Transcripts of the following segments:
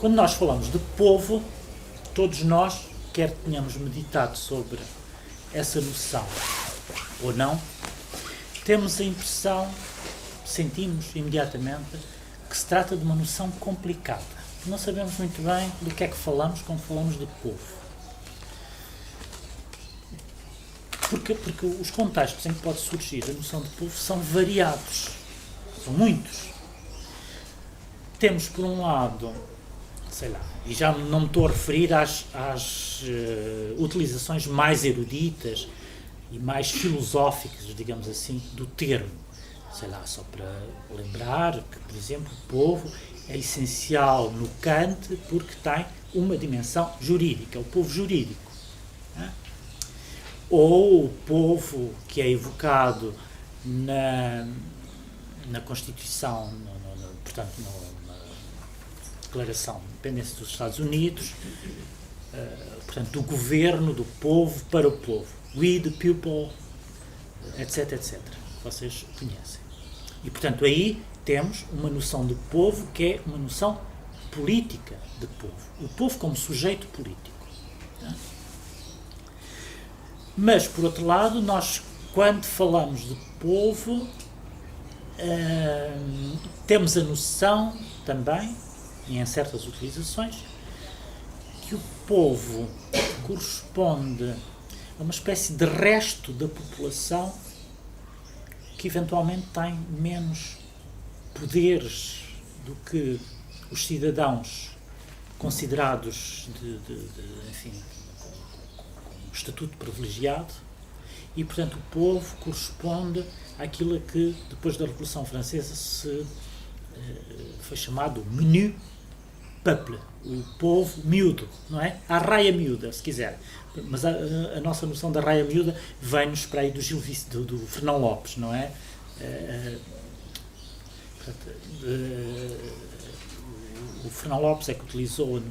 Quando nós falamos de povo, todos nós, quer tenhamos meditado sobre essa noção ou não, temos a impressão, sentimos imediatamente, que se trata de uma noção complicada. Não sabemos muito bem do que é que falamos quando falamos de povo. Porque os contextos em que pode surgir a noção de povo são variados, são muitos. Temos, por um lado, sei lá, e já não me estou a referir às utilizações mais eruditas e mais filosóficas, digamos assim, do termo. Sei lá, só para lembrar que, por exemplo, o povo é essencial no Kant porque tem uma dimensão jurídica, o povo jurídico. Ou o povo que é evocado na Constituição, portanto, na Declaração de Independência dos Estados Unidos, portanto, do governo, do povo, para o povo. We, the people, etc, etc. Vocês conhecem. E, portanto, aí temos uma noção de povo que é uma noção política de povo. O povo como sujeito político. Mas, por outro lado, nós, quando falamos de povo, temos a noção também, e em certas utilizações, que o povo corresponde a uma espécie de resto da população que eventualmente tem menos poderes do que os cidadãos considerados enfim, estatuto privilegiado, e, portanto, o povo corresponde àquilo que, depois da Revolução Francesa, foi chamado menu peuple, o povo miúdo, não é? A raia miúda, se quiser. Mas a nossa noção da raia miúda vem-nos para aí do Fernão Lopes, não é? O Fernão Lopes é que utilizou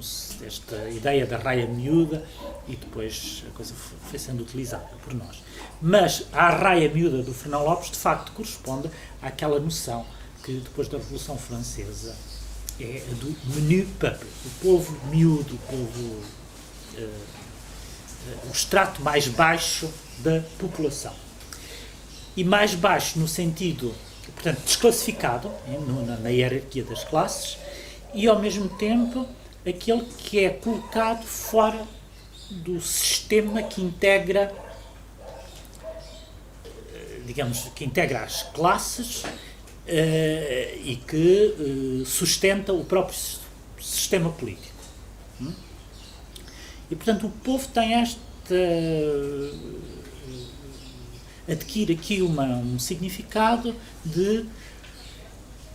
esta ideia da raia miúda e depois a coisa foi sendo utilizada por nós. Mas a raia miúda do Fernão Lopes, de facto, corresponde àquela noção que depois da Revolução Francesa é a do menu peuple, o povo miúdo, o povo, o extrato mais baixo da população. E mais baixo no sentido, portanto, desclassificado, na hierarquia das classes, e ao mesmo tempo aquele que é colocado fora do sistema que integra, digamos, que integra as classes e que sustenta o próprio sistema político. E, portanto, o povo tem adquire aqui um significado de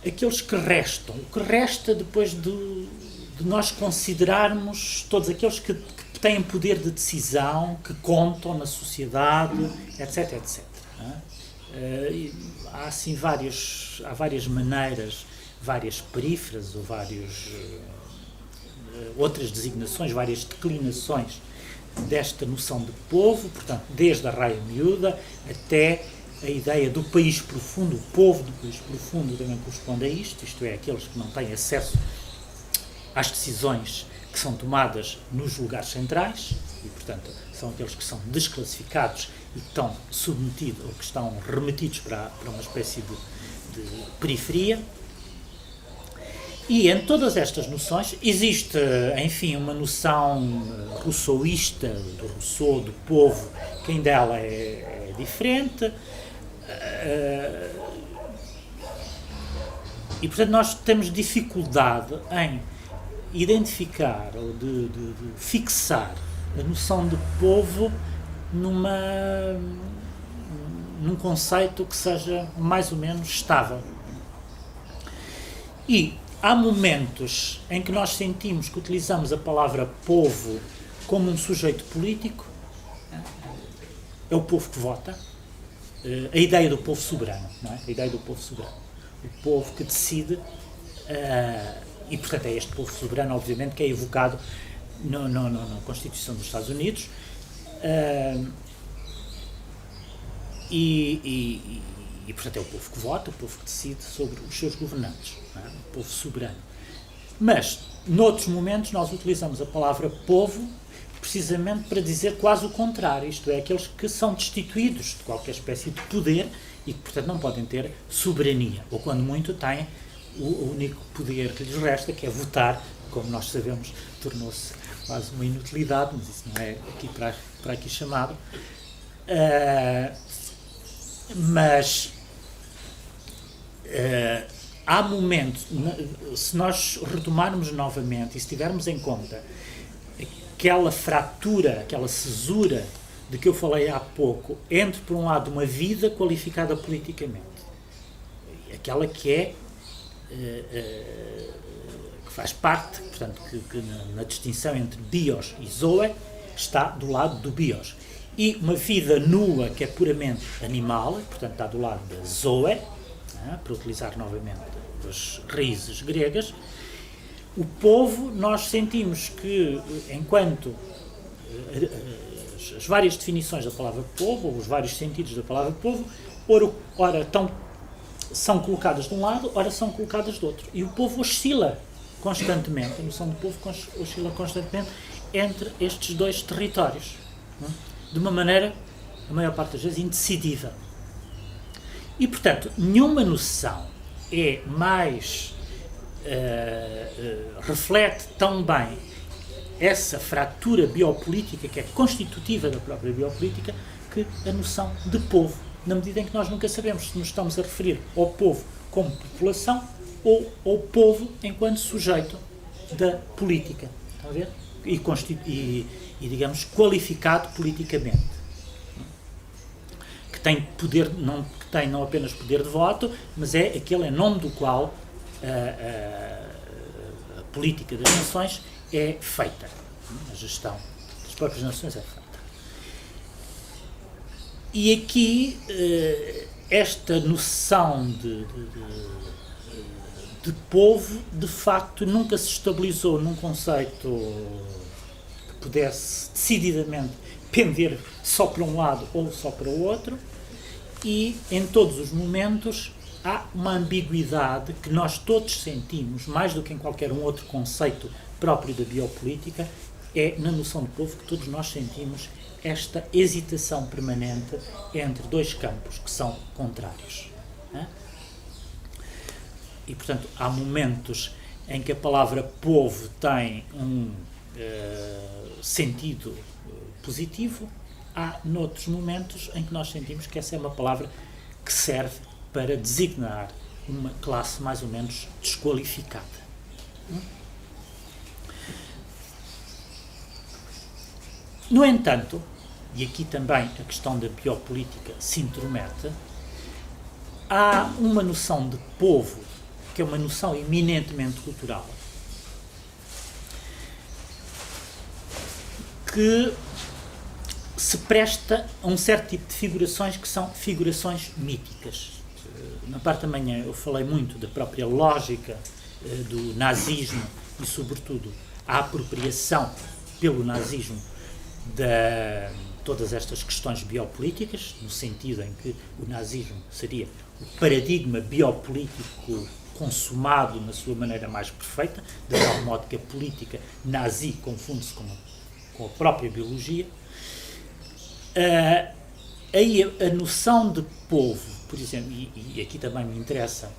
aqueles que restam, o que resta depois de nós considerarmos todos aqueles que têm poder de decisão, que contam na sociedade, etc, etc. Há assim há várias maneiras, várias perífrases ou outras designações, várias declinações desta noção de povo, portanto, desde a raia miúda até a ideia do país profundo, o povo do país profundo também corresponde a isto é, aqueles que não têm acesso às decisões que são tomadas nos lugares centrais e, portanto, são aqueles que são desclassificados e que estão submetidos ou que estão remetidos para uma espécie de periferia. E em todas estas noções existe, enfim, uma noção rousseauista, do Rousseau, do povo, que em dela é diferente. E, portanto, nós temos dificuldade em identificar ou de fixar a noção de povo num conceito que seja mais ou menos estável. E há momentos em que nós sentimos que utilizamos a palavra povo como um sujeito político. É o povo que vota. A ideia do povo soberano, não é? A ideia do povo soberano. O povo que decide, e, portanto, é este povo soberano, obviamente, que é evocado na Constituição dos Estados Unidos, e, portanto, é o povo que vota, o povo que decide sobre os seus governantes, não é? O povo soberano. Mas, noutros momentos, nós utilizamos a palavra povo precisamente para dizer quase o contrário, isto é, aqueles que são destituídos de qualquer espécie de poder e que, portanto, não podem ter soberania, ou quando muito têm o único poder que lhes resta, que é votar, como nós sabemos, tornou-se quase uma inutilidade, mas isso não é aqui para aqui chamado. Mas há momentos, se nós retomarmos novamente e se tivermos em conta aquela fratura, aquela cesura de que eu falei há pouco, entre, por um lado, uma vida qualificada politicamente, aquela que é que faz parte, portanto, que na distinção entre bios e zoe está do lado do bios, e uma vida nua que é puramente animal, portanto está do lado da zoe, para utilizar novamente as raízes gregas. O povo, nós sentimos que, enquanto as várias definições da palavra povo, ou os vários sentidos da palavra povo, ora são colocadas de um lado, ora são colocadas do outro. E o povo oscila constantemente, a noção de povo oscila constantemente entre estes dois territórios, de uma maneira, a maior parte das vezes, indecidível. E, portanto, nenhuma noção é mais reflete tão bem essa fratura biopolítica que é constitutiva da própria biopolítica que a noção de povo, na medida em que nós nunca sabemos se nos estamos a referir ao povo como população ou ao povo enquanto sujeito da política, está a ver? E digamos, qualificado politicamente, que tem poder, que tem não apenas poder de voto, mas é aquele em nome do qual a política das nações é feita, a gestão das próprias nações é feita. E aqui esta noção de povo, de facto, nunca se estabilizou num conceito que pudesse decididamente pender só para um lado ou só para o outro, e em todos os momentos há uma ambiguidade que nós todos sentimos, mais do que em qualquer um outro conceito próprio da biopolítica, é na noção de povo que todos nós sentimos esta hesitação permanente entre dois campos que são contrários. E, portanto, há momentos em que a palavra povo tem um sentido positivo, há noutros momentos em que nós sentimos que essa é uma palavra que serve para designar uma classe mais ou menos desqualificada. No entanto, e aqui também a questão da biopolítica se intromete, há uma noção de povo que é uma noção eminentemente cultural, que se presta a um certo tipo de figurações que são figurações míticas. Na parte da manhã eu falei muito da própria lógica do nazismo e, sobretudo, a apropriação pelo nazismo de todas estas questões biopolíticas, no sentido em que o nazismo seria o paradigma biopolítico consumado na sua maneira mais perfeita, de tal modo que a política nazi confunde-se com a própria biologia. Aí a noção de povo, por exemplo, e aqui também me interessa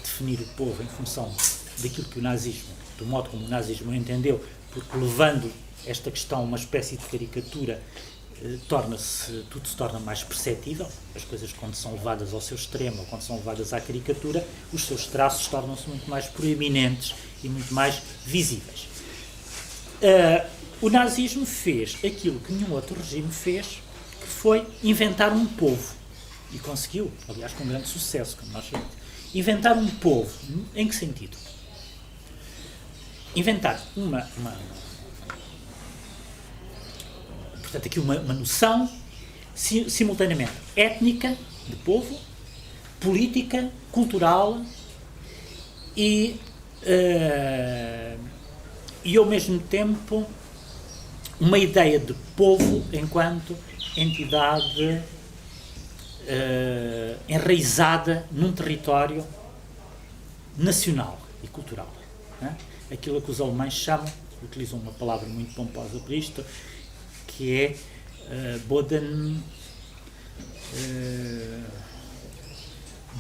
definir o povo em função daquilo que o nazismo, do modo como o nazismo entendeu, porque levando esta questão a uma espécie de caricatura, tudo se torna mais perceptível. As coisas, quando são levadas ao seu extremo, ou quando são levadas à caricatura, os seus traços tornam-se muito mais proeminentes e muito mais visíveis. O nazismo fez aquilo que nenhum outro regime fez, que foi inventar um povo. E conseguiu, aliás, com grande sucesso, como nós sabemos. Inventar um povo. Em que sentido? Inventar portanto, aqui uma noção simultaneamente étnica de povo, política, cultural e ao mesmo tempo uma ideia de povo enquanto entidade enraizada num território nacional e cultural. aquilo que os alemães chamam, utilizam uma palavra muito pomposa para isto, que é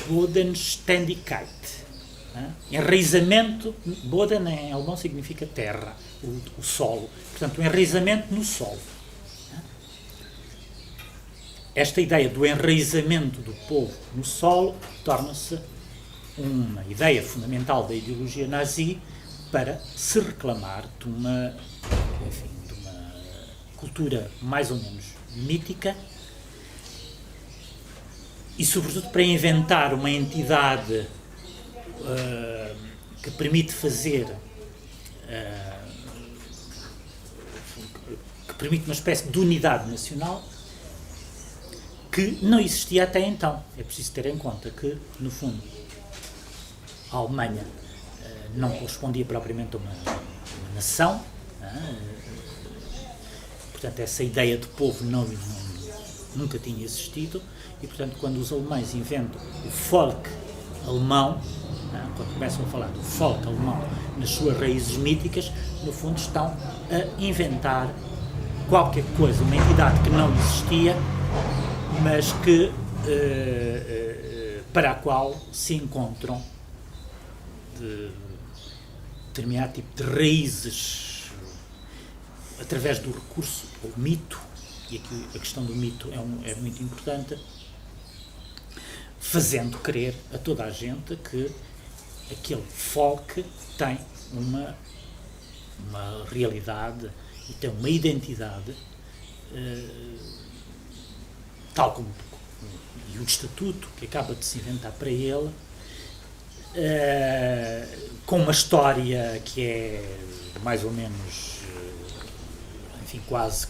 Bodenständigkeit. Enraizamento. Boden em alemão significa terra, o solo. Portanto, o enraizamento no solo. Esta ideia do enraizamento do povo no solo torna-se uma ideia fundamental da ideologia nazi para se reclamar de uma cultura mais ou menos mítica e, sobretudo, para inventar uma entidade que permite fazer, que permite uma espécie de unidade nacional que não existia até então. É preciso ter em conta que, no fundo, a Alemanha não correspondia propriamente a uma nação, portanto, essa ideia de povo nunca tinha existido, e, portanto, quando os alemães inventam o folk alemão, quando começam a falar do folk alemão nas suas raízes míticas, no fundo estão a inventar qualquer coisa, uma entidade que não existia, mas que, para a qual se encontram determinado tipo de raízes através do recurso ao mito, e aqui a questão do mito é muito importante, fazendo crer a toda a gente que aquele folk tem uma realidade e tem uma identidade, tal como e o estatuto que acaba de se inventar para ele, com uma história que é mais ou menos, enfim, quase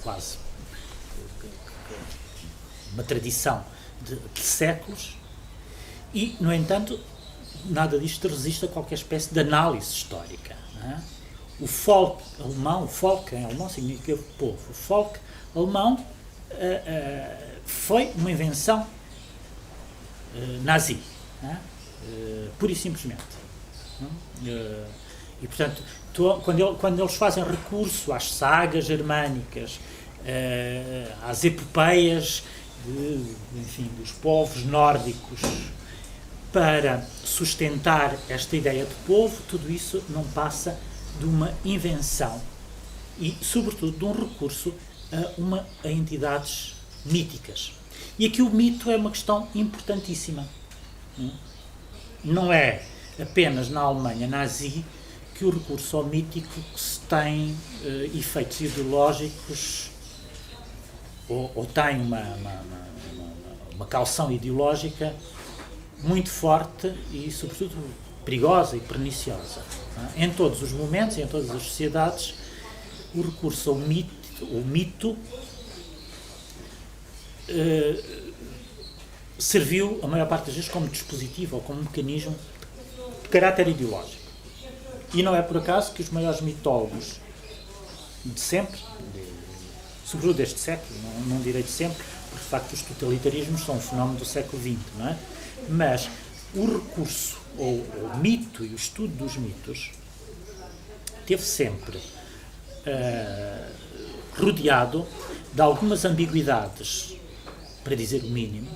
uma tradição de séculos, e, no entanto, nada disto resiste a qualquer espécie de análise histórica. Não é? O folk alemão, o folk em alemão significa povo, o folk alemão foi uma invenção nazi, não é? Pura e simplesmente. E, portanto, quando eles fazem recurso às sagas germânicas, às epopeias dos povos nórdicos para sustentar esta ideia de povo, tudo isso não passa de uma invenção e, sobretudo, de um recurso a entidades míticas. E aqui o mito é uma questão importantíssima. Não é apenas na Alemanha nazi que o recurso ao mítico se tem efeitos ideológicos ou tem uma calção ideológica muito forte e, sobretudo, perigosa e perniciosa. Em todos os momentos, em todas as sociedades, o recurso ao mito serviu, a maior parte das vezes, como dispositivo ou como mecanismo de caráter ideológico. E não é por acaso que os maiores mitólogos de sempre, sobretudo deste século, não direi de sempre, porque de facto os totalitarismos são um fenómeno do século XX, não é? Mas o recurso ao mito e o estudo dos mitos teve sempre rodeado de algumas ambiguidades, para dizer o mínimo,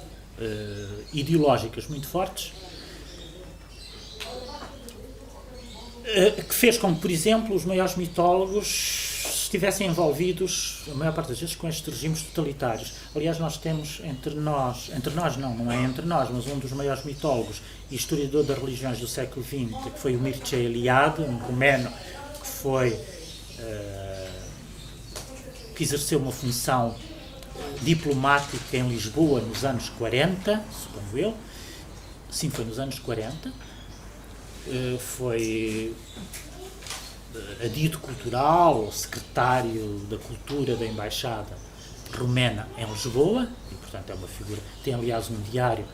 ideológicas muito fortes, que fez com que, por exemplo, os maiores mitólogos estivessem envolvidos, a maior parte das vezes, com estes regimes totalitários. Aliás, nós temos entre nós não é entre nós, mas um dos maiores mitólogos e historiador das religiões do século XX, que foi o Mircea Eliade, um romeno que exerceu uma função diplomática em Lisboa nos anos 40, suponho eu. Sim, foi nos anos 40. Foi adido cultural, secretário da cultura da Embaixada Romena em Lisboa, e, portanto, é uma figura. Tem, aliás, um diário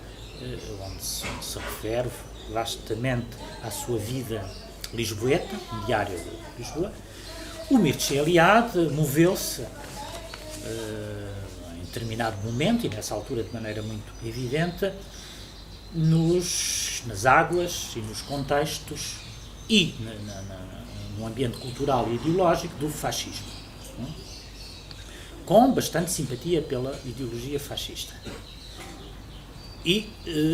onde se refere vastamente à sua vida lisboeta, um diário de Lisboa. O Mircea Eliade moveu-se em determinado momento, e nessa altura de maneira muito evidente, nas águas e nos contextos e num ambiente cultural e ideológico do fascismo, com bastante simpatia pela ideologia fascista. E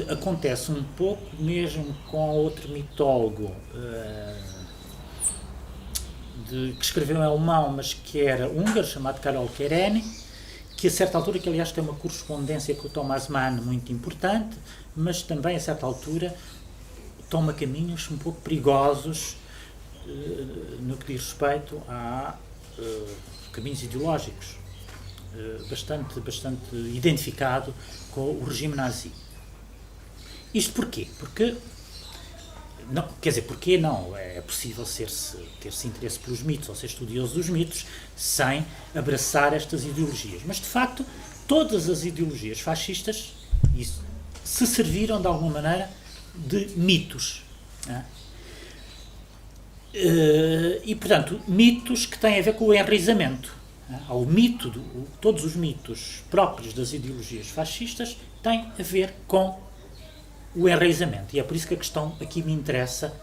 acontece um pouco mesmo com outro mitólogo que escreveu em alemão, mas que era húngaro, chamado Karol Kerényi, que a certa altura, que aliás tem uma correspondência com o Thomas Mann muito importante, mas também a certa altura toma caminhos um pouco perigosos no que diz respeito a caminhos ideológicos, bastante identificado com o regime nazi. Isto porquê? Porque não, quer dizer, porquê não? É possível ter-se interesse pelos mitos ou ser estudioso dos mitos sem abraçar estas ideologias. Mas, de facto, todas as ideologias fascistas se serviram, de alguma maneira, de mitos. E, portanto, mitos que têm a ver com o enraizamento. Ao mito, todos os mitos próprios das ideologias fascistas têm a ver com o enraizamento. E é por isso que a questão aqui me interessa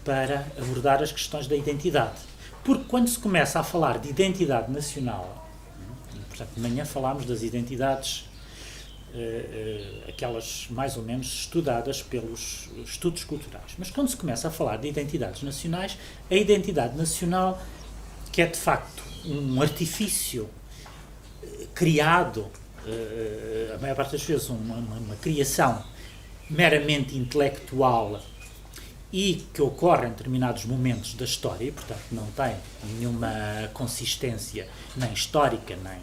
para abordar as questões da identidade. Porque quando se começa a falar de identidade nacional, e, portanto, de manhã falámos das identidades, aquelas mais ou menos estudadas pelos estudos culturais. Mas quando se começa a falar de identidades nacionais, a identidade nacional, que é de facto um artifício criado, a maior parte das vezes uma criação meramente intelectual e que ocorre em determinados momentos da história e, portanto, não tem nenhuma consistência nem histórica, nem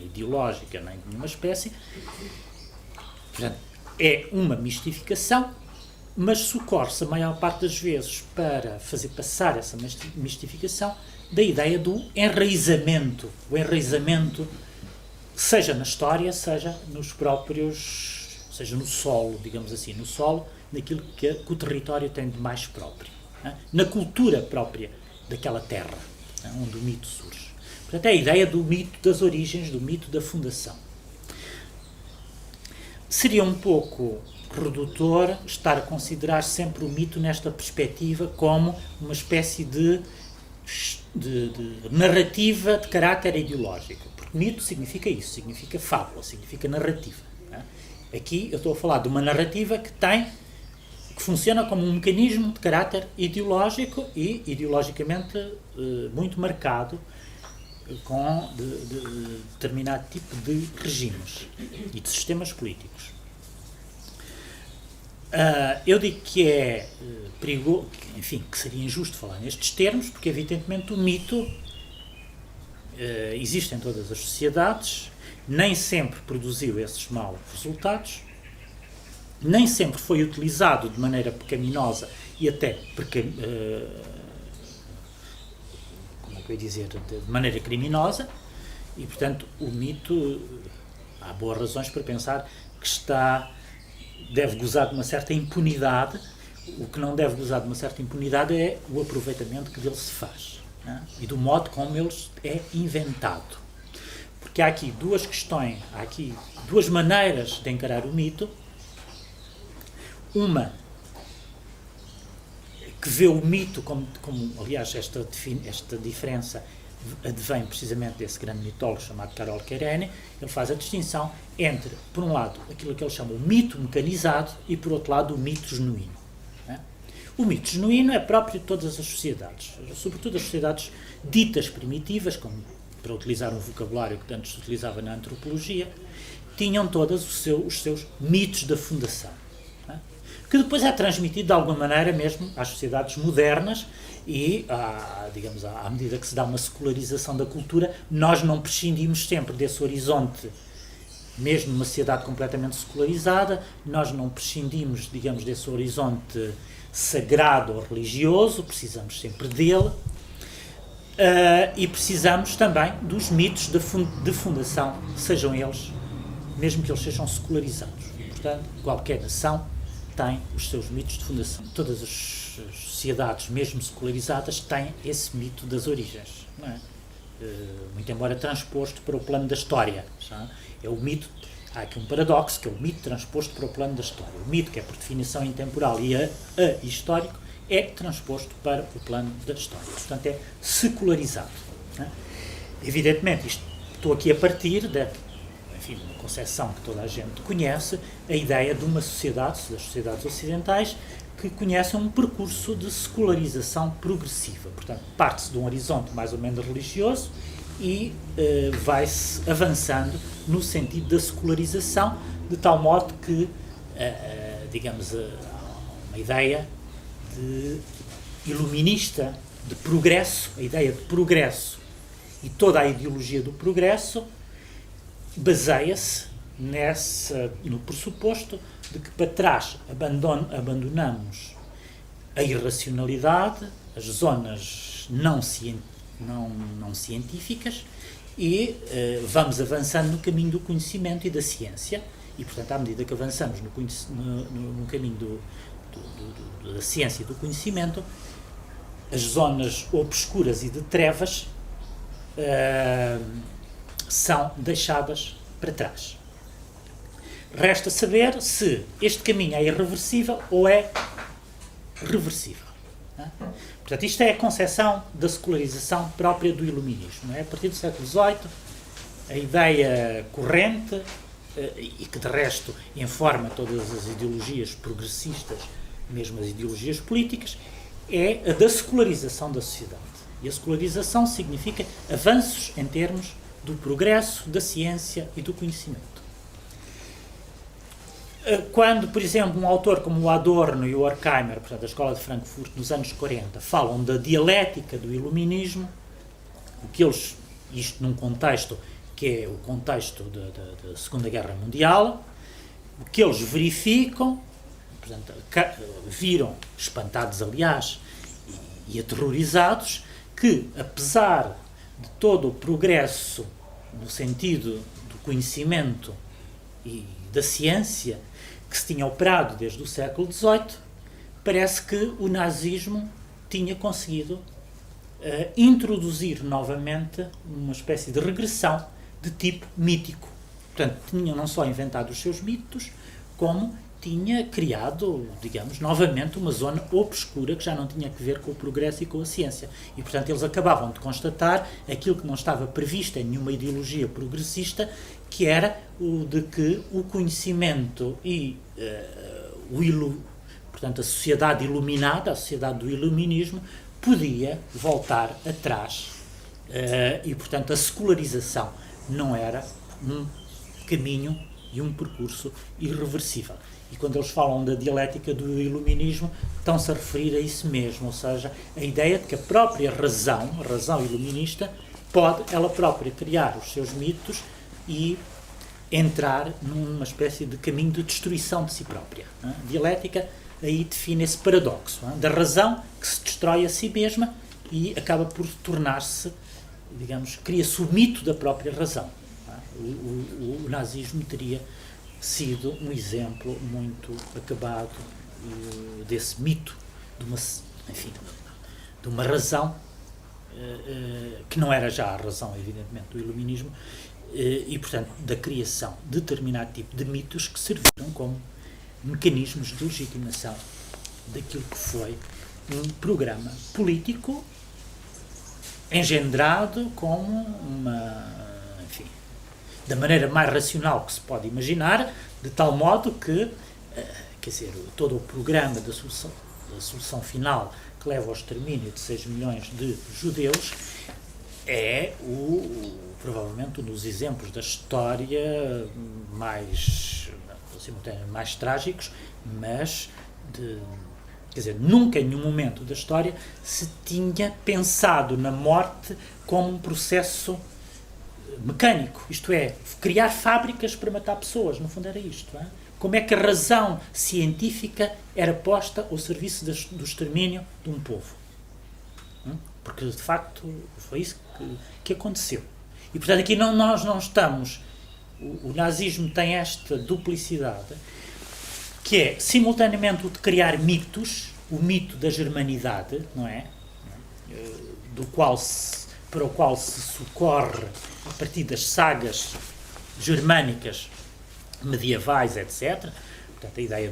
ideológica, nem de nenhuma espécie. Portanto, é uma mistificação, mas socorre-se a maior parte das vezes para fazer passar essa mistificação da ideia do enraizamento. O enraizamento, seja na história, seja nos próprios... seja no solo, digamos assim, no solo, naquilo que o território tem de mais próprio, na cultura própria daquela terra, onde o mito surge. Portanto, é a ideia do mito das origens, do mito da fundação. Seria um pouco redutor estar a considerar sempre o mito nesta perspectiva como uma espécie de narrativa de caráter ideológico, porque mito significa isso, significa fábula, significa narrativa. Aqui eu estou a falar de uma narrativa que funciona como um mecanismo de caráter ideológico e ideologicamente muito marcado com determinado tipo de regimes e de sistemas políticos. Eu digo que é perigoso, enfim, que seria injusto falar nestes termos, porque evidentemente o mito existe em todas as sociedades, nem sempre produziu esses maus resultados, nem sempre foi utilizado de maneira pecaminosa e até, como é que eu ia dizer, de maneira criminosa, e portanto o mito, há boas razões para pensar que deve gozar de uma certa impunidade. O que não deve gozar de uma certa impunidade é o aproveitamento que dele se faz, e do modo como ele é inventado. Porque há aqui duas questões, há aqui duas maneiras de encarar o mito. Uma que vê o mito como aliás, esta diferença advém precisamente desse grande mitólogo chamado Karol Kerényi. Ele faz a distinção entre, por um lado, aquilo que ele chama o mito mecanizado e, por outro lado, o mito genuíno. O mito genuíno é próprio de todas as sociedades, sobretudo as sociedades ditas primitivas, como, para utilizar um vocabulário que antes se utilizava na antropologia, tinham todas os seus mitos da fundação, que depois é transmitido de alguma maneira mesmo às sociedades modernas e, digamos, à medida que se dá uma secularização da cultura, nós não prescindimos sempre desse horizonte, mesmo numa sociedade completamente secularizada, nós não prescindimos, digamos, desse horizonte sagrado ou religioso, precisamos sempre dele. E precisamos também dos mitos de fundação, sejam eles, mesmo que eles sejam secularizados. E, portanto, qualquer nação tem os seus mitos de fundação. Todas as sociedades, mesmo secularizadas, têm esse mito das origens, não é? Muito embora transposto para o plano da história. É o mito, há aqui um paradoxo, que é o mito transposto para o plano da história. O mito, que é por definição intemporal e histórico, é transposto para o plano da história. Portanto, é secularizado. Não é? Evidentemente, estou aqui a partir da uma concepção que toda a gente conhece, a ideia de uma sociedade, das sociedades ocidentais, que conhecem um percurso de secularização progressiva. Portanto, parte-se de um horizonte mais ou menos religioso e vai-se avançando no sentido da secularização, de tal modo que, digamos, uma ideia de iluminista, de progresso, a ideia de progresso e toda a ideologia do progresso baseia-se no pressuposto de que para trás abandonamos a irracionalidade, as zonas não científicas e vamos avançando no caminho do conhecimento e da ciência e, portanto, à medida que avançamos no caminho da ciência e do conhecimento, as zonas obscuras e de trevas são deixadas para trás. Resta saber se este caminho é irreversível ou é reversível. Não é? Portanto, isto é a concepção da secularização própria do iluminismo. Não é? A partir do século XVIII, a ideia corrente, e que de resto informa todas as ideologias progressistas, mesmo as ideologias políticas, é a da secularização da sociedade. E a secularização significa avanços em termos do progresso, da ciência e do conhecimento. Quando, por exemplo, um autor como o Adorno e o Horkheimer, portanto, da Escola de Frankfurt, nos anos 40, falam da dialética do iluminismo, o que eles, isto num contexto que é o contexto da Segunda Guerra Mundial, o que eles verificam, portanto, viram, espantados aliás, e aterrorizados, que apesar de todo o progresso no sentido do conhecimento e da ciência que se tinha operado desde o século XVIII, parece que o nazismo tinha conseguido introduzir novamente uma espécie de regressão de tipo mítico. Portanto, tinha não só inventado os seus mitos, como tinha criado, digamos, novamente uma zona obscura que já não tinha a ver com o progresso e com a ciência. E, portanto, eles acabavam de constatar aquilo que não estava previsto em nenhuma ideologia progressista, que era o de que o conhecimento e portanto, a sociedade iluminada, a sociedade do iluminismo, podia voltar atrás e, portanto, a secularização não era um caminho e um percurso irreversível. E quando eles falam da dialética do iluminismo, estão-se a referir a isso mesmo, ou seja, a ideia de que a própria razão, a razão iluminista, pode ela própria criar os seus mitos e entrar numa espécie de caminho de destruição de si própria. Não é? A dialética aí define esse paradoxo, não é? Da razão que se destrói a si mesma e acaba por tornar-se, digamos, cria-se o mito da própria razão. Não é? O nazismo teria sido um exemplo muito acabado desse mito, de uma razão que não era já a razão, evidentemente, do iluminismo, e, portanto, da criação de determinado tipo de mitos que serviram como mecanismos de legitimação daquilo que foi um programa político engendrado como da maneira mais racional que se pode imaginar, de tal modo que, quer dizer, todo o programa da solução final que leva ao extermínio de 6 milhões de judeus é provavelmente um dos exemplos da história mais trágicos, mas quer dizer, nunca em nenhum momento da história se tinha pensado na morte como um processo mecânico, isto é, criar fábricas para matar pessoas, no fundo era isto. Não é? Como é que a razão científica era posta ao serviço do extermínio de um povo? Porque, de facto, foi isso que aconteceu. E, portanto, aqui nós não estamos... O nazismo tem esta duplicidade, que é, simultaneamente, o de criar mitos, o mito da germanidade, não é? Para o qual se socorre a partir das sagas germânicas medievais, etc. Portanto, a ideia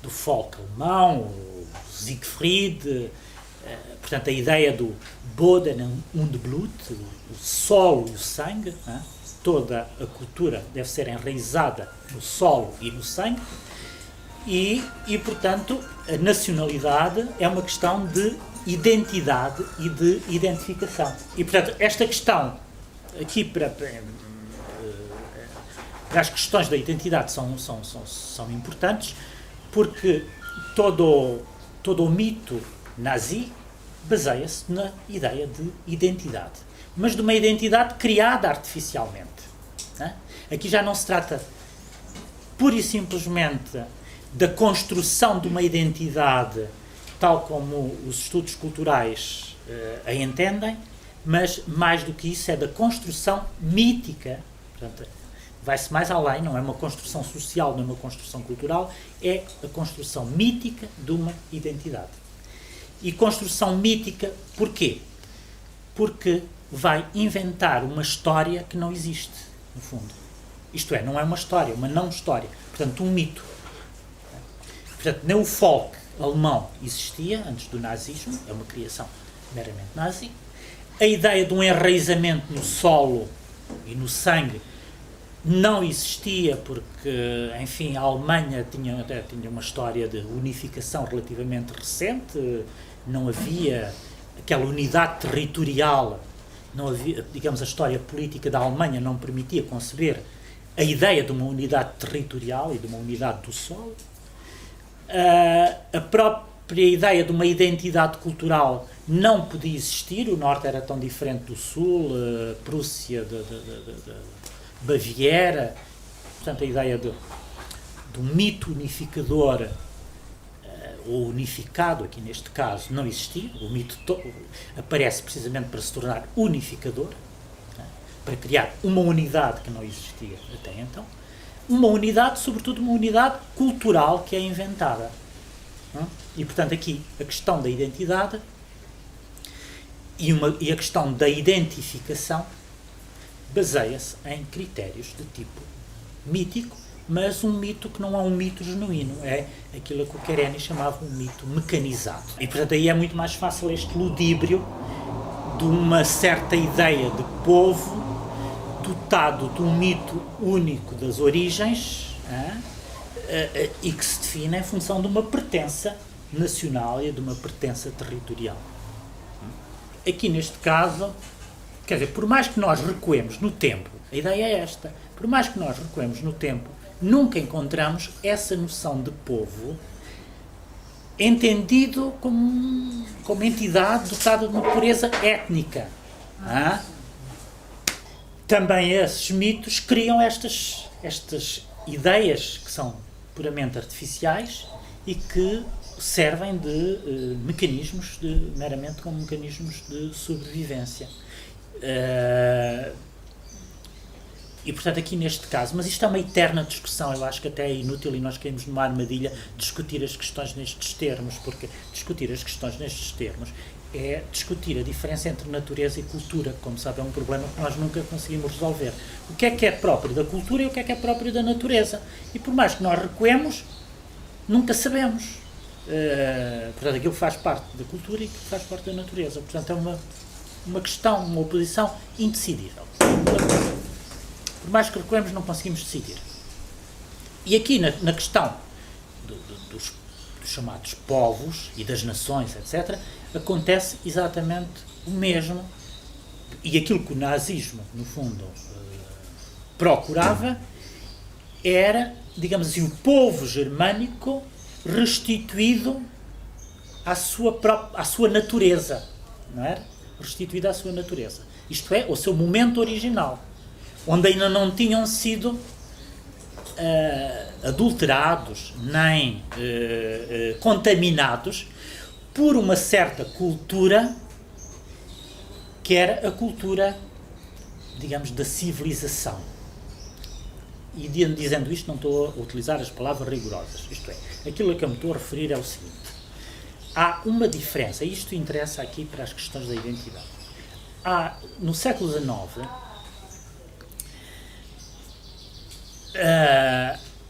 do folk alemão, o Siegfried, portanto, a ideia do Boden und Blut, o solo e o sangue, toda a cultura deve ser enraizada no solo e no sangue, e, portanto, a nacionalidade é uma questão de identidade e de identificação. E, portanto, esta questão, aqui para as questões da identidade são importantes, porque todo o mito nazi baseia-se na ideia de identidade, mas de uma identidade criada artificialmente. Aqui já não se trata pura e simplesmente da construção de uma identidade tal como os estudos culturais a entendem, mas mais do que isso é da construção mítica. Portanto, vai-se mais além, não é uma construção social, não é uma construção cultural, é a construção mítica de uma identidade. E construção mítica, porquê? Porque vai inventar uma história que não existe, no fundo. Isto é, não é uma história, uma não história. Portanto, um mito. Portanto, nem o folk alemão existia antes do nazismo, é uma criação meramente nazi. A ideia de um enraizamento no solo e no sangue não existia porque, enfim, a Alemanha tinha uma história de unificação relativamente recente, não havia aquela unidade territorial, não havia, digamos, a história política da Alemanha não permitia conceber a ideia de uma unidade territorial e de uma unidade do solo. A própria ideia de uma identidade cultural não podia existir, o Norte era tão diferente do Sul, Prússia, Baviera, portanto a ideia de um mito unificador, ou unificado aqui neste caso, não existia, o mito aparece precisamente para se tornar unificador, para criar uma unidade que não existia até então. Uma unidade, sobretudo uma unidade cultural que é inventada. E, portanto, aqui a questão da identidade e a questão da identificação baseia-se em critérios de tipo mítico, mas um mito que não é um mito genuíno, é aquilo que o Quereni chamava um mito mecanizado. E, portanto, aí é muito mais fácil este ludíbrio de uma certa ideia de povo dotado de um mito único das origens e que se define em função de uma pertença nacional e de uma pertença territorial. Aqui neste caso, quer dizer, por mais que nós recuemos no tempo, a ideia é esta, por mais que nós recuemos no tempo, nunca encontramos essa noção de povo entendido como entidade dotada de uma pureza étnica. Também esses mitos criam estas ideias que são puramente artificiais e que servem de mecanismos, meramente como mecanismos de sobrevivência. E, portanto, aqui neste caso, mas isto é uma eterna discussão, eu acho que até é inútil e nós caímos numa armadilha discutir as questões nestes termos, porque discutir as questões nestes termos é discutir a diferença entre natureza e cultura, como sabe, é um problema que nós nunca conseguimos resolver. O que é próprio da cultura e o que é próprio da natureza. E por mais que nós recuemos, nunca sabemos. Portanto, aquilo faz parte da cultura e aquilo faz parte da natureza. Portanto, é uma questão, uma oposição indecidível. Por mais que recuemos, não conseguimos decidir. E aqui, na questão dos chamados povos e das nações, etc., acontece exatamente o mesmo. E aquilo que o nazismo, no fundo, procurava era, digamos assim, o povo germânico restituído à sua natureza, não era? Restituído à sua natureza. Isto é, ao seu momento original, onde ainda não tinham sido adulterados nem contaminados por uma certa cultura que era a cultura, digamos, da civilização. E dizendo isto não estou a utilizar as palavras rigorosas, isto é, aquilo a que eu me estou a referir é o seguinte: há uma diferença, e isto interessa aqui para as questões da identidade. No século XIX,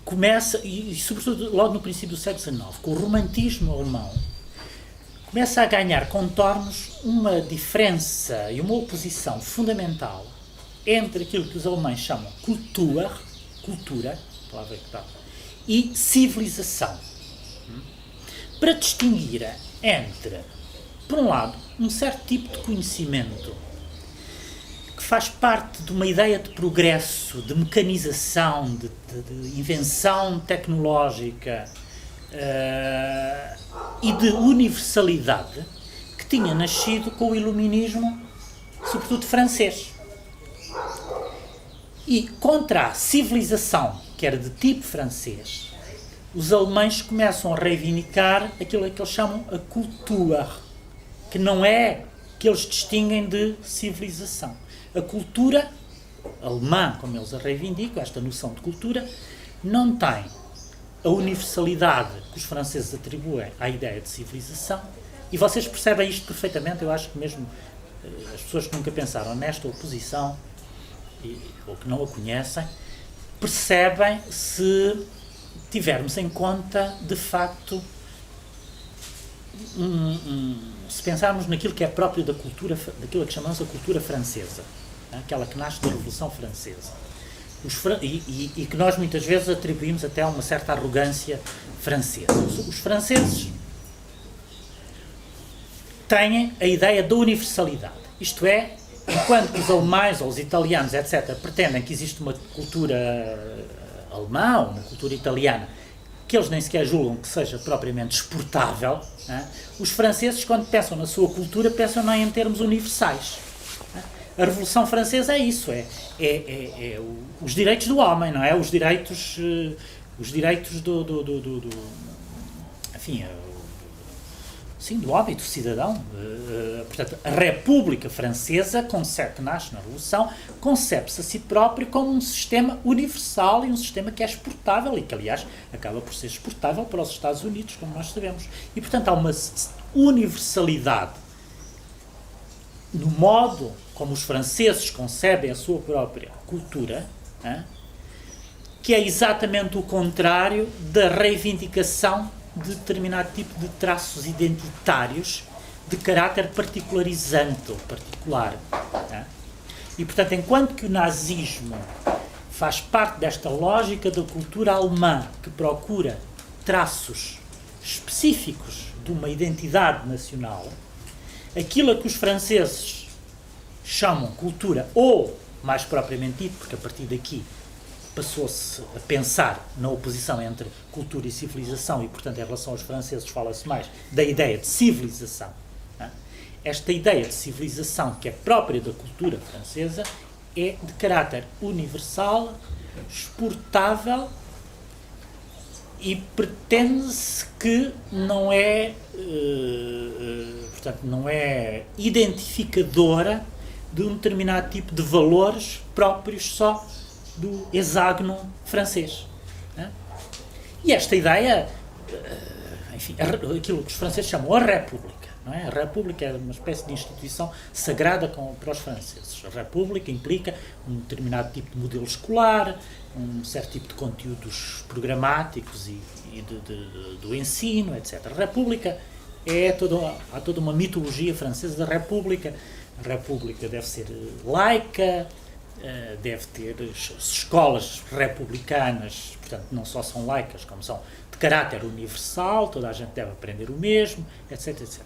começa, e sobretudo logo no princípio do século XIX, com o romantismo alemão, começa a ganhar contornos uma diferença e uma oposição fundamental entre aquilo que os alemães chamam cultura, palavra que está, e civilização. Para distinguir entre, por um lado, um certo tipo de conhecimento que faz parte de uma ideia de progresso, de mecanização, de invenção tecnológica e de universalidade que tinha nascido com o iluminismo, sobretudo francês. E contra a civilização, que era de tipo francês, os alemães começam a reivindicar aquilo que eles chamam a cultura, que não é que eles distinguem de civilização. A cultura alemã, como eles a reivindicam, esta noção de cultura, não tem a universalidade que os franceses atribuem à ideia de civilização, e vocês percebem isto perfeitamente. Eu acho que mesmo as pessoas que nunca pensaram nesta oposição, ou que não a conhecem, percebem se tivermos em conta, de facto, se pensarmos naquilo que é próprio da cultura, daquilo que chamamos a cultura francesa, aquela que nasce da Revolução Francesa, e que nós muitas vezes atribuímos até a uma certa arrogância francesa. Os franceses têm a ideia da universalidade, isto é, enquanto que os alemães ou os italianos, etc., pretendem que existe uma cultura alemã ou uma cultura italiana que eles nem sequer julgam que seja propriamente exportável, os franceses, quando pensam na sua cultura, pensam não em termos universais. A Revolução Francesa é isso, os direitos do homem, não é? Os direitos do homem, do cidadão. Portanto, a República Francesa, que nasce na Revolução, concebe-se a si próprio como um sistema universal e um sistema que é exportável e que, aliás, acaba por ser exportável para os Estados Unidos, como nós sabemos. E, portanto, há uma universalidade no modo como os franceses concebem a sua própria cultura, que é exatamente o contrário da reivindicação de determinado tipo de traços identitários de caráter particularizante ou particular. E, portanto, enquanto que o nazismo faz parte desta lógica da cultura alemã que procura traços específicos de uma identidade nacional, aquilo a que os franceses chamam cultura, ou, mais propriamente dito, porque a partir daqui passou-se a pensar na oposição entre cultura e civilização, e, portanto, em relação aos franceses fala-se mais da ideia de civilização. Esta ideia de civilização, que é própria da cultura francesa, é de caráter universal, exportável, e pretende-se que não é, portanto, não é identificadora de um determinado tipo de valores próprios só do hexágono francês. E esta ideia, enfim, aquilo que os franceses chamam a República, não é? A República é uma espécie de instituição sagrada para os franceses. A República implica um determinado tipo de modelo escolar, um certo tipo de conteúdos programáticos e do ensino, etc. A República há toda uma mitologia francesa da República. A República deve ser laica, deve ter escolas republicanas, portanto, não só são laicas, como são de caráter universal, toda a gente deve aprender o mesmo, etc, etc.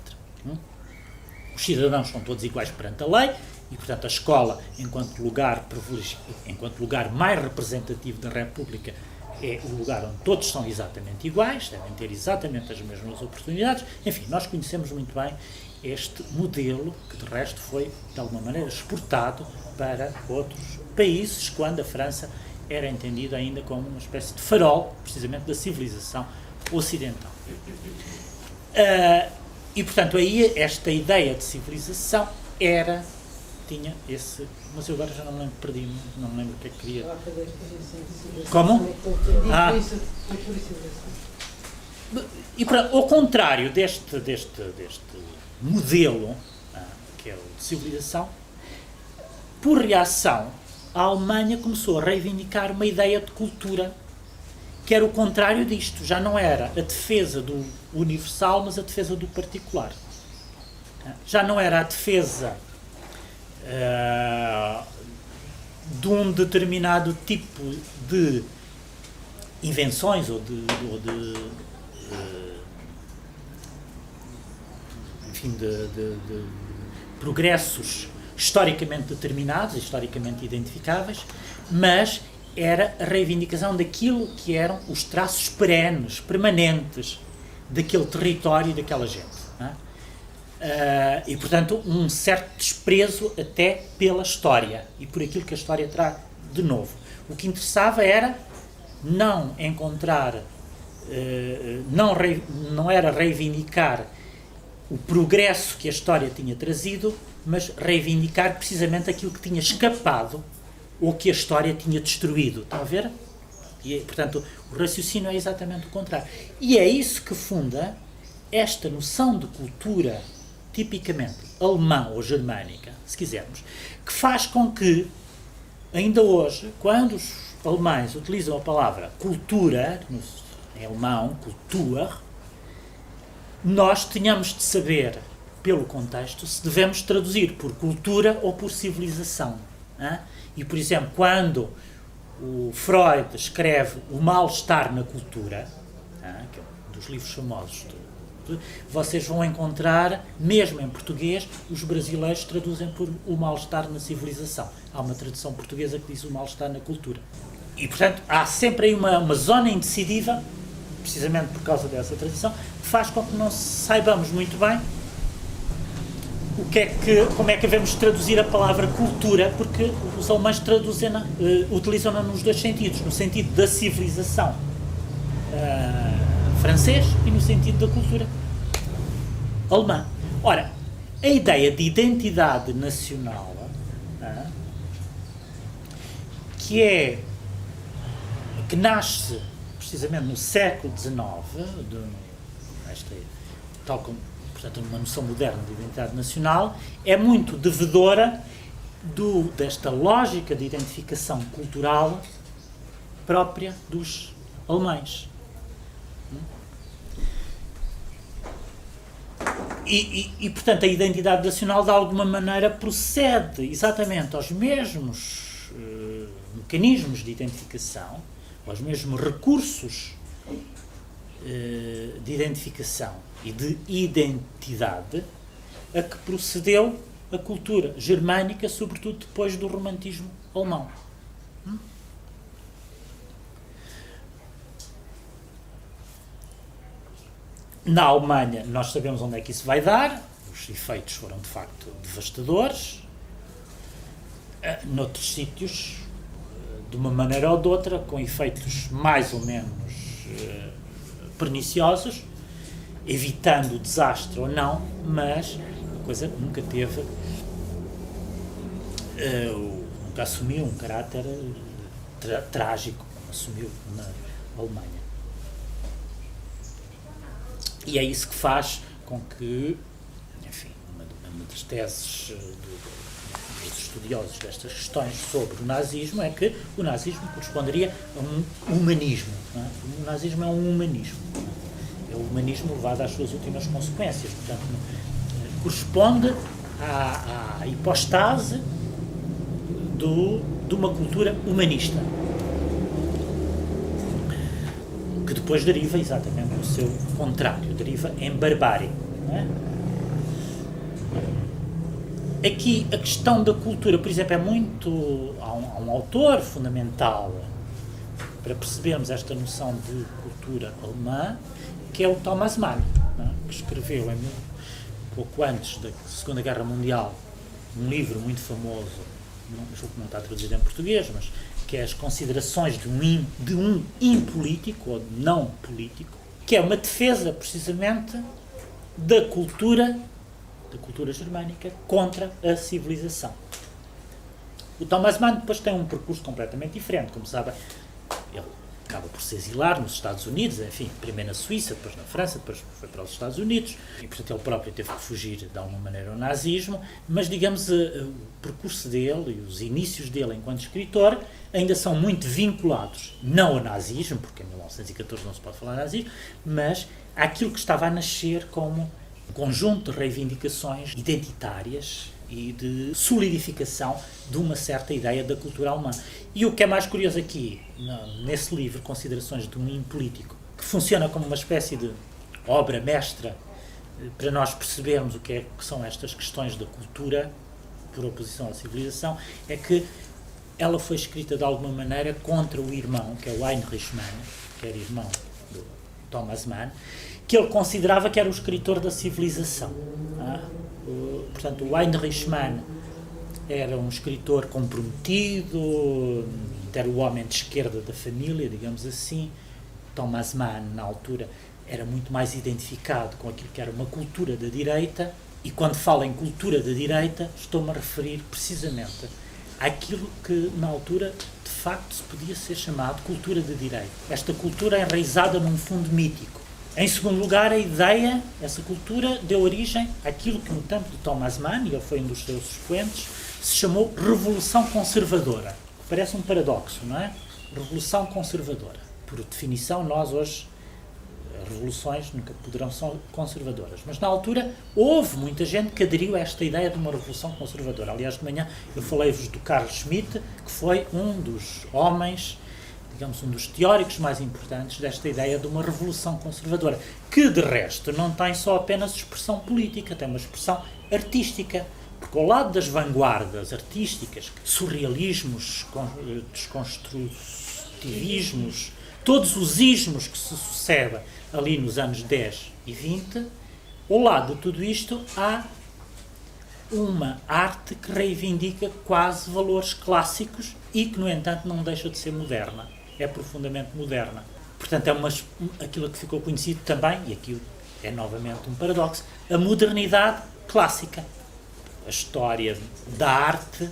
Os cidadãos são todos iguais perante a lei e, portanto, a escola, enquanto lugar mais representativo da República, é o lugar onde todos são exatamente iguais, devem ter exatamente as mesmas oportunidades. Enfim, nós conhecemos muito bem este modelo, que de resto foi, de alguma maneira, exportado para outros países, quando a França era entendida ainda como uma espécie de farol, precisamente, da civilização ocidental. E, portanto, aí esta ideia de civilização tinha esse... Mas eu agora já não me lembro, perdi-me, não me lembro o que é que queria... Como? E, ao contrário deste modelo, que é o de civilização, por reação, a Alemanha começou a reivindicar uma ideia de cultura que era o contrário disto. Já não era a defesa do universal, mas a defesa do particular. Já não era a defesa de um determinado tipo de invenções ou de progressos historicamente determinados, historicamente identificáveis, mas era a reivindicação daquilo que eram os traços perenes, permanentes daquele território e daquela gente. Não é? E, portanto, um certo desprezo até pela história e por aquilo que a história traz de novo. O que interessava era não encontrar, não era reivindicar o progresso que a história tinha trazido, mas reivindicar precisamente aquilo que tinha escapado ou que a história tinha destruído. Estão a ver? E, portanto, o raciocínio é exatamente o contrário. E é isso que funda esta noção de cultura tipicamente alemã ou germânica, se quisermos, que faz com que, ainda hoje, quando os alemães utilizam a palavra cultura, em alemão, Kultur, nós tenhamos de saber, pelo contexto, se devemos traduzir por cultura ou por civilização. Hein? E, por exemplo, quando o Freud escreve O Mal-Estar na Cultura, que é um dos livros famosos, vocês vão encontrar, mesmo em português, os brasileiros traduzem por O Mal-Estar na Civilização. Há uma tradução portuguesa que diz O Mal-Estar na Cultura. E, portanto, há sempre aí uma zona indecidida, precisamente por causa dessa tradição, que faz com que não saibamos muito bem como é que devemos traduzir a palavra cultura, porque os alemães utilizam-na nos dois sentidos, no sentido da civilização francês e no sentido da cultura alemã. Ora, a ideia de identidade nacional, que nasce precisamente no século XIX, tal como, portanto, uma noção moderna de identidade nacional, é muito devedora desta lógica de identificação cultural própria dos alemães. E, portanto, a identidade nacional, de alguma maneira, procede exatamente aos mesmos mecanismos de identificação, aos mesmos recursos de identificação e de identidade a que procedeu a cultura germânica, sobretudo depois do romantismo alemão. Na Alemanha, nós sabemos onde é que isso vai dar, os efeitos foram de facto devastadores. Noutros sítios, de uma maneira ou de outra, com efeitos mais ou menos perniciosos, evitando o desastre ou não, mas a coisa nunca assumiu um caráter trágico, como assumiu na Alemanha. E é isso que faz com que, enfim, uma das teses dos estudiosos destas questões sobre o nazismo é que o nazismo corresponderia a um humanismo. Não é? O nazismo é um humanismo. É o humanismo levado às suas últimas consequências. Portanto, corresponde à hipostase de uma cultura humanista, que depois deriva exatamente no seu contrário, deriva em barbárie. Não é? Aqui a questão da cultura, por exemplo, há um autor fundamental para percebermos esta noção de cultura alemã, que é o Thomas Mann, não é? Que escreveu pouco antes da Segunda Guerra Mundial um livro muito famoso, não está traduzido em português, mas que é as considerações de um impolítico ou não político, que é uma defesa precisamente da cultura germânica contra a civilização. O Thomas Mann depois tem um percurso completamente diferente, como sabem. Ele acaba por se exilar nos Estados Unidos, enfim, primeiro na Suíça, depois na França, depois foi para os Estados Unidos, e portanto ele próprio teve que fugir de alguma maneira ao nazismo, mas digamos o percurso dele e os inícios dele enquanto escritor ainda são muito vinculados, não ao nazismo, porque em 1914 não se pode falar de nazismo, mas àquilo que estava a nascer como um conjunto de reivindicações identitárias e de solidificação de uma certa ideia da cultura alemã. E o que é mais curioso aqui, nesse livro, Considerações de um Mimo Político, que funciona como uma espécie de obra mestra para nós percebermos o que são estas questões da cultura, por oposição à civilização, é que ela foi escrita de alguma maneira contra o irmão, que é o Heinrich Mann, que era irmão do Thomas Mann, que ele considerava que era o escritor da civilização. Portanto, o Heinrich Mann era um escritor comprometido, era o homem de esquerda da família, digamos assim. Thomas Mann, na altura, era muito mais identificado com aquilo que era uma cultura da direita, e quando falo em cultura da direita, estou-me a referir precisamente àquilo que, na altura, de facto, se podia ser chamado cultura de direita. Esta cultura é enraizada num fundo mítico. Em segundo lugar, a ideia, essa cultura, deu origem àquilo que no tempo de Thomas Mann, e ele foi um dos seus expoentes, se chamou Revolução Conservadora. Parece um paradoxo, não é? Revolução Conservadora. Por definição, nós hoje, revoluções nunca poderão ser conservadoras. Mas na altura, houve muita gente que aderiu a esta ideia de uma revolução conservadora. Aliás, de manhã eu falei-vos do Carl Schmitt, que foi um dos homens, digamos, um dos teóricos mais importantes desta ideia de uma revolução conservadora, que, de resto, não tem só apenas expressão política, tem uma expressão artística, porque ao lado das vanguardas artísticas, surrealismos, desconstrutivismos, todos os ismos que se sucedem ali nos anos 10 e 20, ao lado de tudo isto há uma arte que reivindica quase valores clássicos e que, no entanto, não deixa de ser moderna. É profundamente moderna. Portanto, é aquilo que ficou conhecido também, e aqui é novamente um paradoxo, a modernidade clássica. A história da arte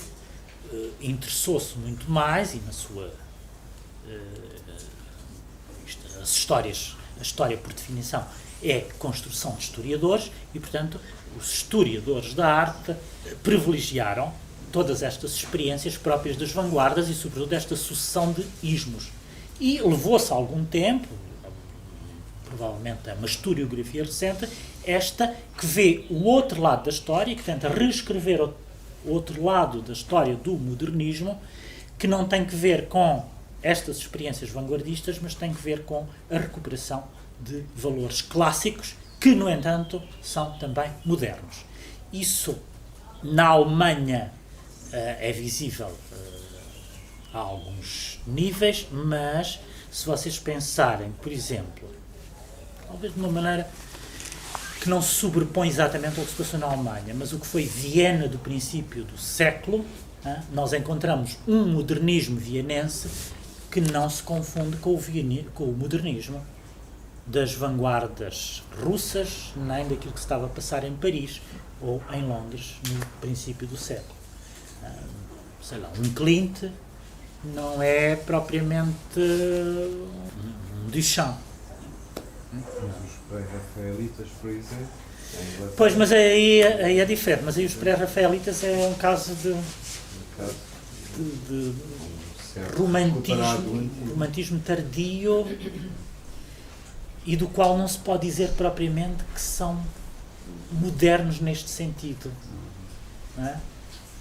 interessou-se muito mais, e na sua... a história, por definição, é construção de historiadores, e, portanto, os historiadores da arte privilegiaram todas estas experiências próprias das vanguardas e, sobretudo, esta sucessão de ismos. E levou-se algum tempo, provavelmente é uma historiografia recente, esta que vê o outro lado da história, que tenta reescrever o outro lado da história do modernismo, que não tem que ver com estas experiências vanguardistas, mas tem que ver com a recuperação de valores clássicos, que, no entanto, são também modernos. Isso, na Alemanha, é visível a alguns níveis, mas se vocês pensarem, por exemplo, talvez de uma maneira que não se sobrepõe exatamente ao que se passou na Alemanha, mas o que foi Viena do princípio do século, nós encontramos um modernismo vienense que não se confunde com o modernismo das vanguardas russas, nem daquilo que se estava a passar em Paris ou em Londres no princípio do século. Sei lá, um Klimt não é propriamente um Duchamp. Os pré-rafaelitas, por exemplo. Pois, mas aí é diferente. Mas aí os pré-rafaelitas é um caso de romantismo tardio, e do qual não se pode dizer propriamente que são modernos neste sentido. Não é?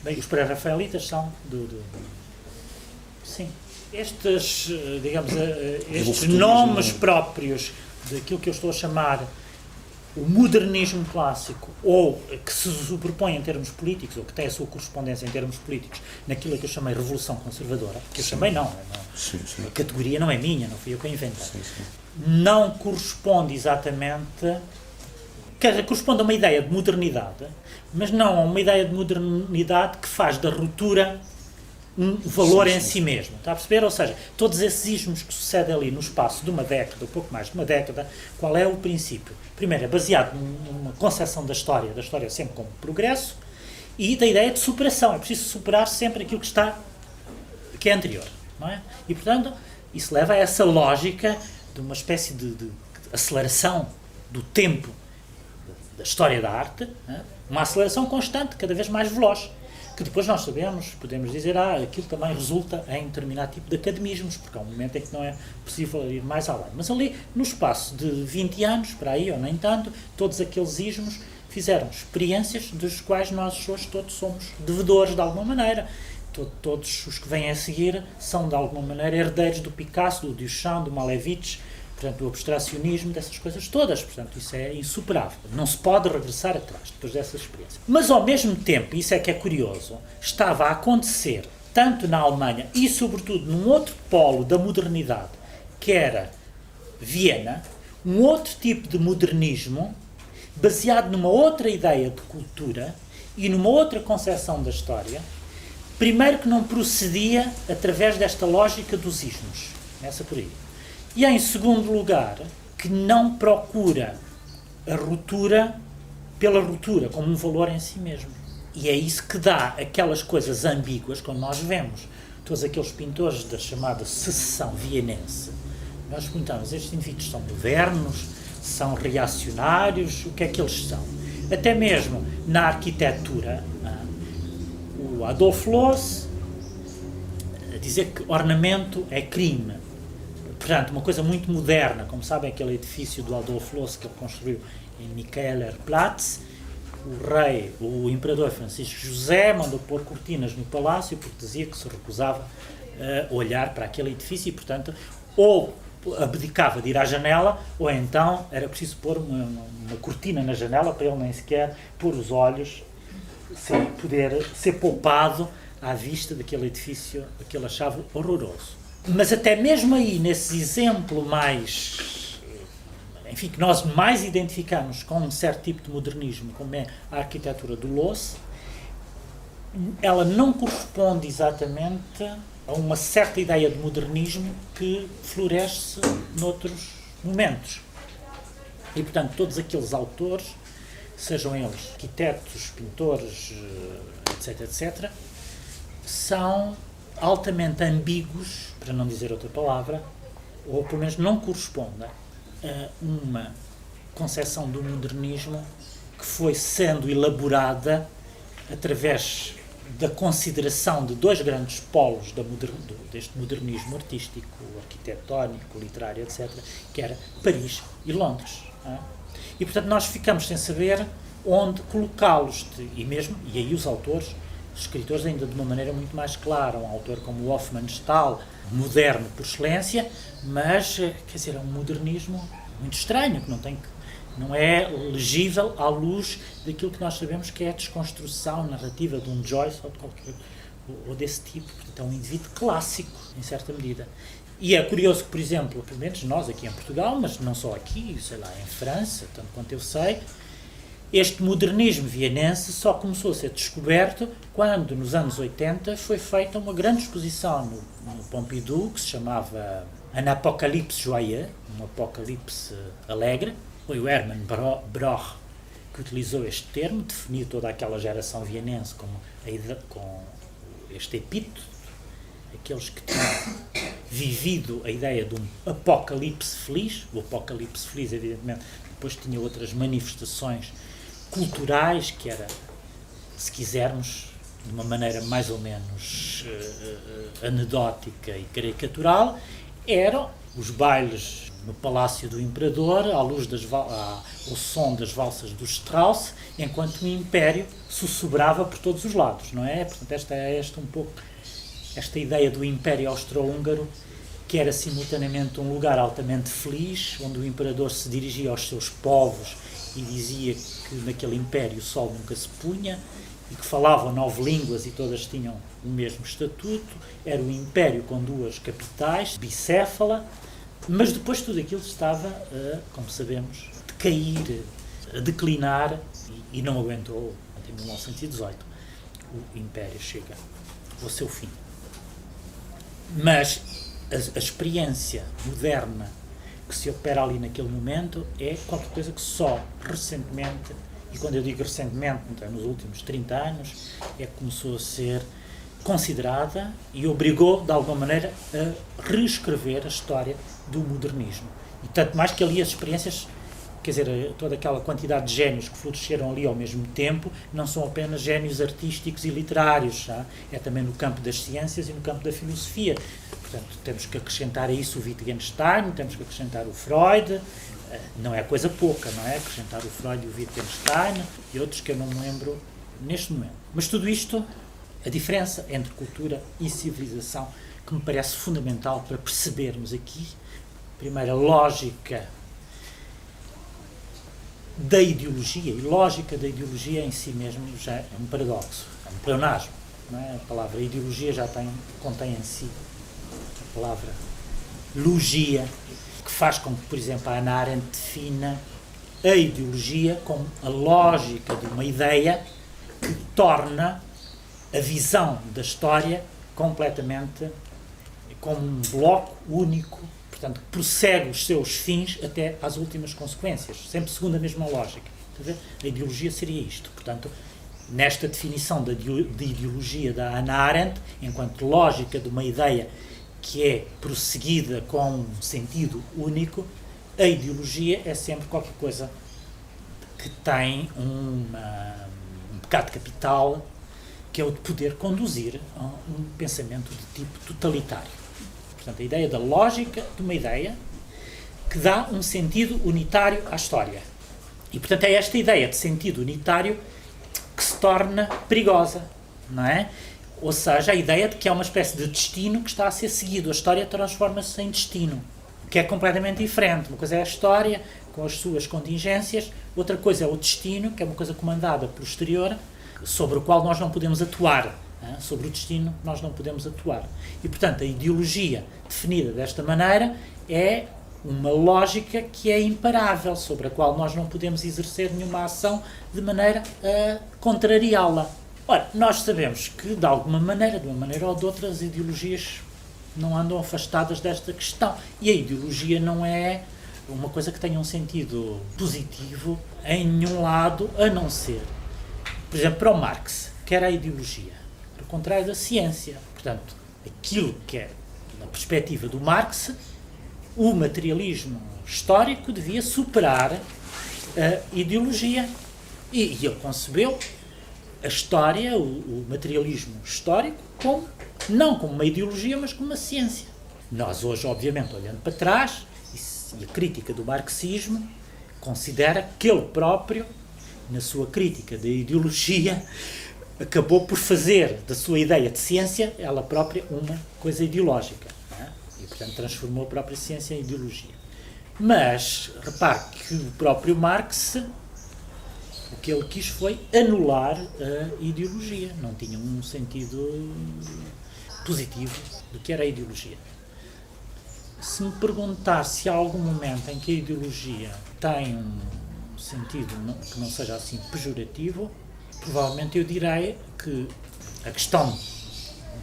Bem, os pré-rafaelitas são sim, estes, digamos, estes nomes próprios daquilo que eu estou a chamar o modernismo clássico, ou que se sobrepõe em termos políticos, ou que tem a sua correspondência em termos políticos naquilo que eu chamei Revolução Conservadora, que eu chamei não, a categoria não é minha, não fui eu que a inventei. Não corresponde exatamente, quer dizer, corresponde a uma ideia de modernidade, mas não a uma ideia de modernidade que faz da ruptura um valor em si mesmo, está a perceber? Ou seja, todos esses ismos que sucedem ali no espaço de uma década, ou pouco mais de uma década, qual é o princípio? Primeiro, é baseado numa concepção da história sempre como progresso, e da ideia de superação. É preciso superar sempre aquilo que é anterior, não é? E, portanto, isso leva a essa lógica de uma espécie de aceleração do tempo da história da arte, uma aceleração constante, cada vez mais veloz, que depois nós sabemos, podemos dizer, aquilo também resulta em determinado tipo de academismos, porque há um momento em que não é possível ir mais além. Mas ali, no espaço de 20 anos, para aí, ou nem tanto, todos aqueles ismos fizeram experiências dos quais nós hoje todos somos devedores de alguma maneira. Todos os que vêm a seguir são, de alguma maneira, herdeiros do Picasso, do Duchamp, do Malevich, portanto, do abstracionismo, dessas coisas todas. Portanto, isso é insuperável. Não se pode regressar atrás depois dessa experiência. Mas, ao mesmo tempo, isso é que é curioso, estava a acontecer, tanto na Alemanha e, sobretudo, num outro polo da modernidade, que era Viena, um outro tipo de modernismo, baseado numa outra ideia de cultura e numa outra concepção da história, primeiro que não procedia através desta lógica dos ismos. Essa por aí. E, em segundo lugar, que não procura a ruptura pela ruptura, como um valor em si mesmo. E é isso que dá aquelas coisas ambíguas, quando nós vemos todos aqueles pintores da chamada secessão vienense. Nós perguntamos, estes indivíduos são modernos, são reacionários, o que é que eles são? Até mesmo na arquitetura, o Adolf Loos a dizer que ornamento é crime. Portanto, uma coisa muito moderna, como sabem, aquele edifício do Adolf Loos que ele construiu em Michaelerplatz, o imperador Francisco José mandou pôr cortinas no palácio porque dizia que se recusava a olhar para aquele edifício e, portanto, ou abdicava de ir à janela, ou então era preciso pôr uma cortina na janela para ele nem sequer pôr os olhos, sem poder ser poupado à vista daquele edifício que ele achava horroroso. Mas até mesmo aí, nesse exemplo mais, enfim, que nós mais identificamos com um certo tipo de modernismo, como é a arquitetura do Loos, ela não corresponde exatamente a uma certa ideia de modernismo que floresce noutros momentos. E, portanto, todos aqueles autores, sejam eles arquitetos, pintores, etc., etc., são altamente ambíguos, para não dizer outra palavra, ou pelo menos não correspondem a uma concepção do modernismo que foi sendo elaborada através da consideração de dois grandes polos deste modernismo artístico, arquitetónico, literário, etc., que era Paris e Londres. E, portanto, nós ficamos sem saber onde colocá-los, e aí os autores, os escritores ainda de uma maneira muito mais clara, um autor como Hofmannsthal, moderno por excelência, mas, quer dizer, é um modernismo muito estranho, que não é legível à luz daquilo que nós sabemos que é a desconstrução narrativa de um Joyce ou desse tipo. Portanto, é um indivíduo clássico, em certa medida. E é curioso que, por exemplo, pelo menos nós aqui em Portugal, mas não só aqui, sei lá, em França, tanto quanto eu sei, este modernismo vienense só começou a ser descoberto quando, nos anos 80, foi feita uma grande exposição no Pompidou, que se chamava Un Apocalypse Joyeux, um apocalipse alegre. Foi o Hermann Broch que utilizou este termo, definiu toda aquela geração vienense com este epíteto, aqueles que tinham vivido a ideia de um apocalipse feliz. O apocalipse feliz, evidentemente, depois tinha outras manifestações culturais, que era, se quisermos, de uma maneira mais ou menos anedótica e caricatural, eram os bailes no Palácio do Imperador, à luz ao som das valsas do Strauss, enquanto o Império sussurrava por todos os lados, não é? Portanto, esta é um pouco esta ideia do Império Austro-Húngaro, que era simultaneamente um lugar altamente feliz, onde o Imperador se dirigia aos seus povos e dizia que naquele Império o sol nunca se punha, e que falavam 9 línguas e todas tinham o mesmo estatuto. Era um Império com 2 capitais, bicéfala, mas depois tudo aquilo estava, como sabemos, a decair, a declinar, e não aguentou. Em 1918 o Império chega ao seu fim. Mas a experiência moderna que se opera ali naquele momento é qualquer coisa que só recentemente, e quando eu digo recentemente, então, nos últimos 30 anos, é que começou a ser considerada e obrigou, de alguma maneira, a reescrever a história do modernismo. E tanto mais que ali as experiências, quer dizer, toda aquela quantidade de génios que floresceram ali ao mesmo tempo, não são apenas génios artísticos e literários, é também no campo das ciências e no campo da filosofia. Portanto, temos que acrescentar a isso o Wittgenstein, temos que acrescentar o Freud, não é coisa pouca, não é? Acrescentar o Freud e o Wittgenstein e outros que eu não me lembro neste momento. Mas tudo isto, a diferença entre cultura e civilização, que me parece fundamental para percebermos aqui, primeiro, a lógica da ideologia, e lógica da ideologia em si mesmo já é um paradoxo, é um pleonasmo, não é? A palavra ideologia já contém em si a palavra logia, que faz com que, por exemplo, a Hannah Arendt defina a ideologia como a lógica de uma ideia que torna a visão da história completamente como um bloco único, portanto, que prossegue os seus fins até às últimas consequências, sempre segundo a mesma lógica. A ideologia seria isto. Portanto, nesta definição de ideologia da Hannah Arendt, enquanto lógica de uma ideia que é prosseguida com um sentido único, a ideologia é sempre qualquer coisa que tem um pecado capital, que é o de poder conduzir a um pensamento de tipo totalitário. Portanto, a ideia da lógica de uma ideia que dá um sentido unitário à história. E, portanto, é esta ideia de sentido unitário que se torna perigosa, não é? Ou seja, a ideia de que é uma espécie de destino que está a ser seguido. A história transforma-se em destino, que é completamente diferente. Uma coisa é a história, com as suas contingências, outra coisa é o destino, que é uma coisa comandada pelo exterior, sobre o qual nós não podemos atuar. Sobre o destino nós não podemos atuar. E, portanto, a ideologia definida desta maneira é uma lógica que é imparável, sobre a qual nós não podemos exercer nenhuma ação de maneira a contrariá-la. Ora, nós sabemos que, de alguma maneira, de uma maneira ou de outra, as ideologias não andam afastadas desta questão. E a ideologia não é uma coisa que tenha um sentido positivo em nenhum lado, a não ser, por exemplo, para o Marx, que era a ideologia, ao contrário da ciência. Portanto, aquilo que é, na perspectiva do Marx, o materialismo histórico devia superar a ideologia. E ele concebeu a história, o materialismo histórico, não como uma ideologia, mas como uma ciência. Nós hoje, obviamente, olhando para trás, e a crítica do marxismo considera que ele próprio, na sua crítica da ideologia, acabou por fazer da sua ideia de ciência, ela própria, uma coisa ideológica. Não é? E, portanto, transformou a própria ciência em ideologia. Mas, repare que o próprio Marx, o que ele quis foi anular a ideologia. Não tinha um sentido positivo do que era a ideologia. Se me perguntar se há algum momento em que a ideologia tem um sentido que não seja assim pejorativo, provavelmente eu direi que a questão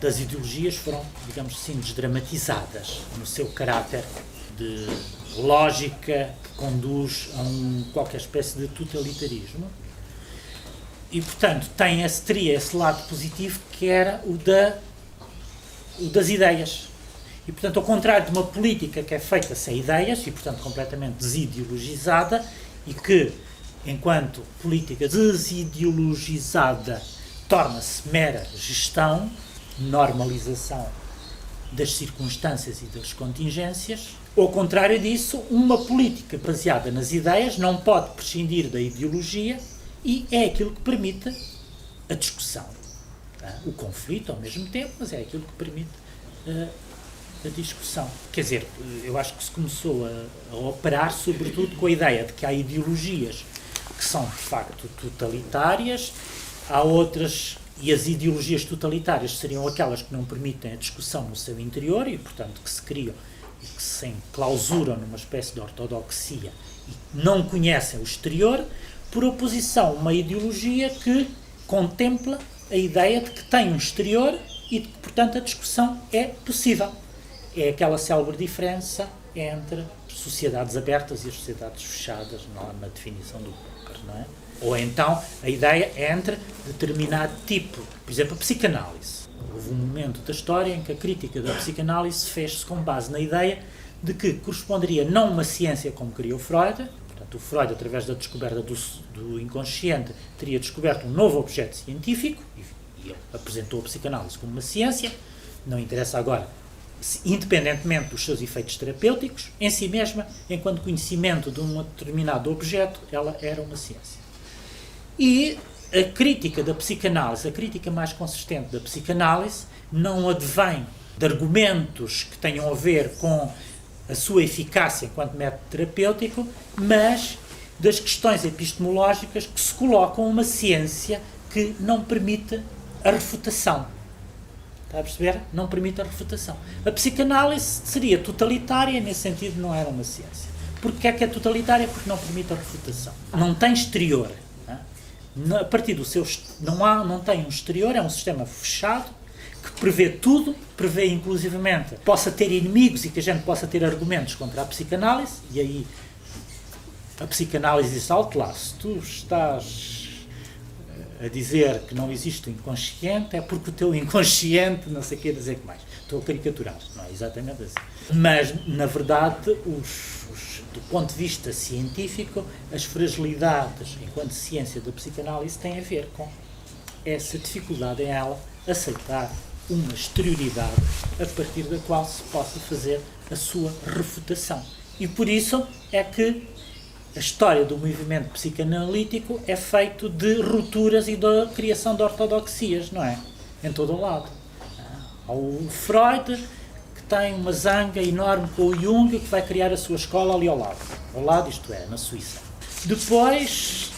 das ideologias foram, digamos assim, desdramatizadas no seu caráter de lógica que conduz a qualquer espécie de totalitarismo. E, portanto, teria esse lado positivo que era o das ideias. E, portanto, ao contrário de uma política que é feita sem ideias e, portanto, completamente desideologizada e que, enquanto política desideologizada, torna-se mera gestão, normalização das circunstâncias e das contingências, ao contrário disso, uma política baseada nas ideias não pode prescindir da ideologia e é aquilo que permite a discussão. O conflito, ao mesmo tempo, mas é aquilo que permite a discussão. Quer dizer, eu acho que se começou a operar sobretudo com a ideia de que há ideologias que são, de facto, totalitárias, há outras, e as ideologias totalitárias seriam aquelas que não permitem a discussão no seu interior e, portanto, que se criam e que se enclausuram numa espécie de ortodoxia e não conhecem o exterior, por oposição a uma ideologia que contempla a ideia de que tem um exterior e de que, portanto, a discussão é possível. É aquela célebre diferença entre sociedades abertas e as sociedades fechadas na definição do Popper, não é? Ou então a ideia entre determinado tipo, por exemplo, a psicanálise. Houve houve um momento da história em que a crítica da psicanálise fez-se com base na ideia de que corresponderia não uma ciência como queria o Freud, portanto o Freud, através da descoberta do inconsciente, teria descoberto um novo objeto científico, e ele apresentou a psicanálise como uma ciência, não interessa agora, independentemente dos seus efeitos terapêuticos, em si mesma, enquanto conhecimento de um determinado objeto, ela era uma ciência. E a crítica da psicanálise, a crítica mais consistente da psicanálise, não advém de argumentos que tenham a ver com a sua eficácia enquanto método terapêutico, mas das questões epistemológicas que se colocam uma ciência que não permite a refutação. Está a perceber? Não permite a refutação. A psicanálise seria totalitária, nesse sentido não era uma ciência. Porquê é que é totalitária? Porque não permite a refutação. Não tem exterior. A partir do seu... Não tem um exterior, é um sistema fechado, que prevê tudo, prevê inclusivamente que possa ter inimigos e que a gente possa ter argumentos contra a psicanálise, e aí a psicanálise diz, alto lá, se tu estás a dizer que não existe o inconsciente, é porque o teu inconsciente, não sei o que é dizer que mais. Estou a caricaturar, não é exatamente assim. Mas, na verdade, do ponto de vista científico, as fragilidades, enquanto ciência da psicanálise, têm a ver com essa dificuldade em ela aceitar uma exterioridade a partir da qual se possa fazer a sua refutação. E por isso é que a história do movimento psicanalítico é feito de rupturas e da criação de ortodoxias, não é? Em todo o lado. Há o Freud, que tem uma zanga enorme com o Jung, que vai criar a sua escola ali ao lado, isto é, na Suíça. Depois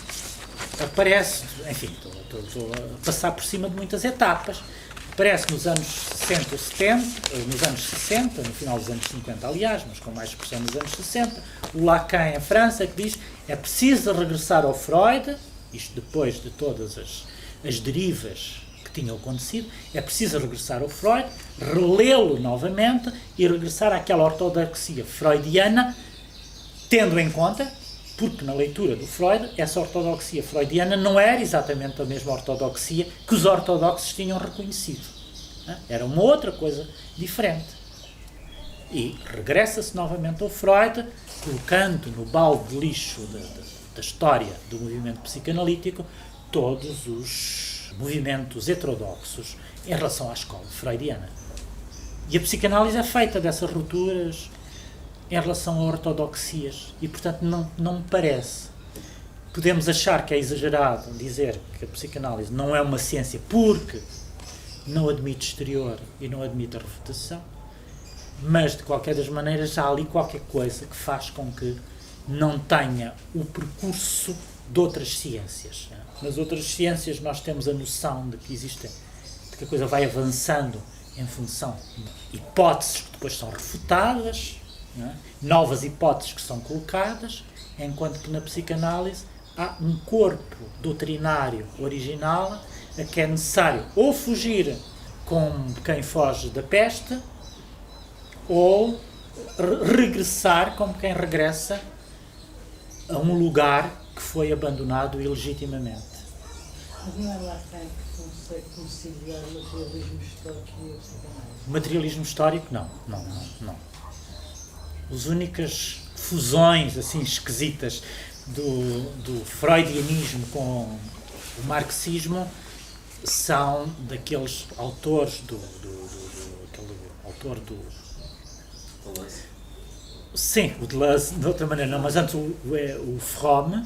aparece, enfim, estou a passar por cima de muitas etapas, aparece nos anos 60 ou 70, nos anos 60, no final dos anos 50, aliás, mas com mais expressão nos anos 60, o Lacan em França, que diz é preciso regressar ao Freud, isto depois de todas as derivas que tinham acontecido, é preciso regressar ao Freud, relê-lo novamente e regressar àquela ortodoxia freudiana, tendo em conta, porque na leitura do Freud, essa ortodoxia freudiana não era exatamente a mesma ortodoxia que os ortodoxos tinham reconhecido. Era uma outra coisa diferente. E regressa-se novamente ao Freud, colocando no balde de lixo da história do movimento psicanalítico todos os movimentos heterodoxos em relação à escola freudiana. E a psicanálise é feita dessas rupturas em relação a ortodoxias e, portanto, não me parece. Podemos achar que é exagerado dizer que a psicanálise não é uma ciência porque não admite exterior e não admite a refutação, mas, de qualquer das maneiras, há ali qualquer coisa que faz com que não tenha o percurso de outras ciências. Nas outras ciências nós temos a noção de que existem, de que a coisa vai avançando em função de hipóteses que depois são refutadas, novas hipóteses que são colocadas, enquanto que na psicanálise há um corpo doutrinário original a que é necessário ou fugir como quem foge da peste ou regressar como quem regressa a um lugar que foi abandonado ilegitimamente. Mas não é lá que consegue conciliar o materialismo histórico e a psicanálise? O materialismo histórico, não. As únicas fusões assim esquisitas do freudianismo com o marxismo são daqueles autores aquele autor do Deleuze. Sim, o Deleuze, de outra maneira não, mas antes o Fromm,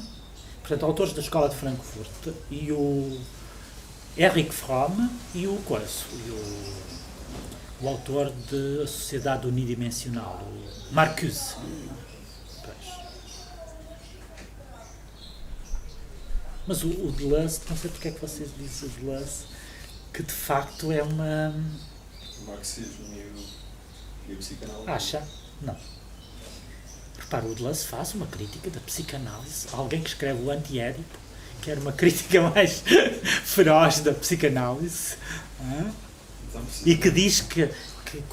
portanto, autores da Escola de Frankfurt, e o Erich Fromm e o autor de A Sociedade Unidimensional, o Marcuse. Mas o Deleuze, não sei porque é que vocês dizem o Deleuze, que de facto é uma... O marxismo e a psicanálise. Acha? Não. Repara, o Deleuze faz uma crítica da psicanálise. Alguém que escreve o Anti-Édipo, que era uma crítica mais feroz da psicanálise, e que diz que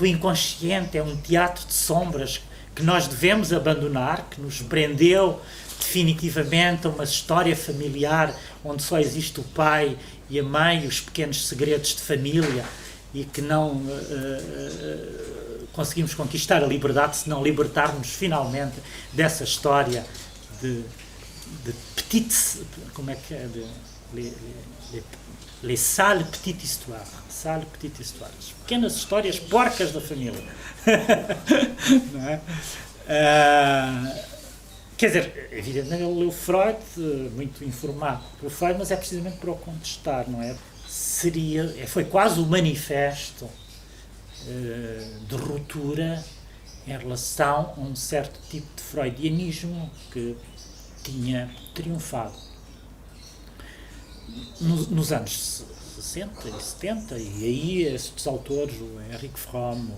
o inconsciente é um teatro de sombras que nós devemos abandonar, que nos prendeu definitivamente a uma história familiar onde só existe o pai e a mãe, os pequenos segredos de família, e que não conseguimos conquistar a liberdade se não libertarmos finalmente dessa história de petites, como é que é, les sales petites histoires, as pequenas histórias porcas da família. Não é? Quer dizer, evidentemente ele leu Freud, muito informado pelo Freud, mas é precisamente para o contestar, não é? Foi quase o manifesto de ruptura em relação a um certo tipo de freudianismo que tinha triunfado nos anos 60 e 70, e aí estes autores, o Henrique Fromm,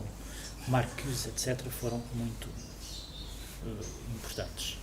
o Marcuse, etc., foram muito importantes.